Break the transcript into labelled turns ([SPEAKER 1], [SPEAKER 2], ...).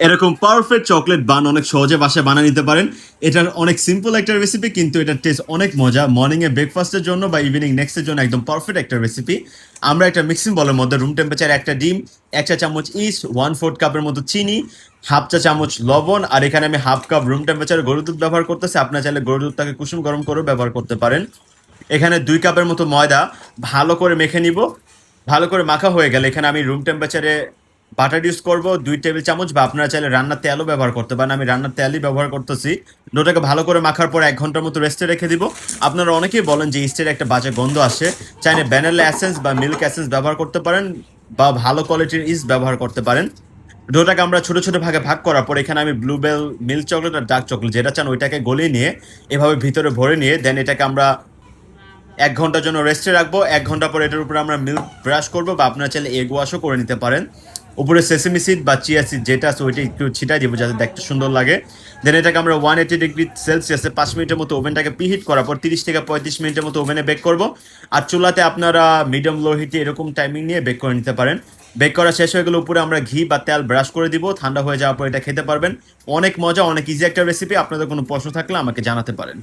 [SPEAKER 1] এরকম perfect chocolate বান অনেক সহজে বাসায় বানিয়ে নিতে পারেন। এটার অনেক সিম্পল একটা রেসিপি, কিন্তু এটার টেস্ট অনেক মজা। মর্নিং এ ব্রেকফাস্টের জন্য বা ইভিনিং নেক্সটের জন্য একদম পারফেক্ট একটা রেসিপি। আমরা একটা মিক্সিং বলের মধ্যে রুম টেম্পারেচার একটা ডিম, 1 চা চামচ ইস্ট, 1/4 কাপের মতো চিনি, 1/2 চা চামচ লবণ, আর এখানে আমি 1/2 কাপ রুম টেম্পারেচার গরুর দুধ ব্যবহার করতেছি। আপনার চাইলে গরুর দুধটাকে কুসুম গরম করেও ব্যবহার করতে পারেন। এখানে 2 কাপের মতো ময়দা ভালো করে মেখে নিব। ভালো করে মাখা হয়ে গেলে এখানে আমি রুম টেম্পারেচারে বাটার ইউজ করব 2 টেবিল চামচ, বা আপনারা চাইলে রান্নার তেলও ব্যবহার করতে পারেন। আমি রান্নার তেলই ব্যবহার করতেছি। ডোটাকে ভালো করে মাখার পর 1 ঘন্টার মতো রেস্টে রেখে দিব। আপনারা অনেকেই বলেন যে ইস্টের একটা বাজে গন্ধ আসে, চাইলে ভ্যানিলা এসেন্স বা মিল্ক এসেন্স ব্যবহার করতে পারেন, বা ভালো কোয়ালিটির ইস্ট ব্যবহার করতে পারেন। ডোটাকে আমরা ছোট ছোট ভাগে ভাগ করার পর এখানে আমি ব্লুবেল, মিল্ক চকলেট আর ডার্ক চকলেট যেটা চান ওইটাকে গলিয়ে নিয়ে এভাবে ভিতরে ভরে নিয়ে দেন এটাকে আমরা 1 ঘন্টার জন্য রেস্টে রাখবো। 1 ঘন্টা পর এটার উপরে আমরা মিল্ক ব্রাশ করবো, বা আপনারা চাইলে এগ ওয়াশও করে নিতে পারেন। উপরে সেসেমি সিড বা চিয়া সিড যেটা আছে ওইটা একটু ছিটাই দিব যাতে দেখতে সুন্দর লাগে। দেন এটাকে আমরা 180 ডিগ্রি সেলসিয়াসে 5 মিনিটের মতো ওভেনটাকে প্রিহিট করার পর 30 থেকে 35 মিনিটের মতো ওভেনে বেক করবো। আর চুলাতে আপনারা মিডিয়াম লো হিটে এরকম টাইমিং নিয়ে বেক করে নিতে পারেন। বেক করা শেষ হয়ে গেলে উপরে আমরা ঘি বা তেল ব্রাশ করে দিব। ঠান্ডা হয়ে যাওয়ার পর এটা খেতে পারবেন। অনেক মজা, অনেক ইজি একটা রেসিপি। আপনাদের কোনো প্রশ্ন থাকলে আমাকে জানাতে পারেন।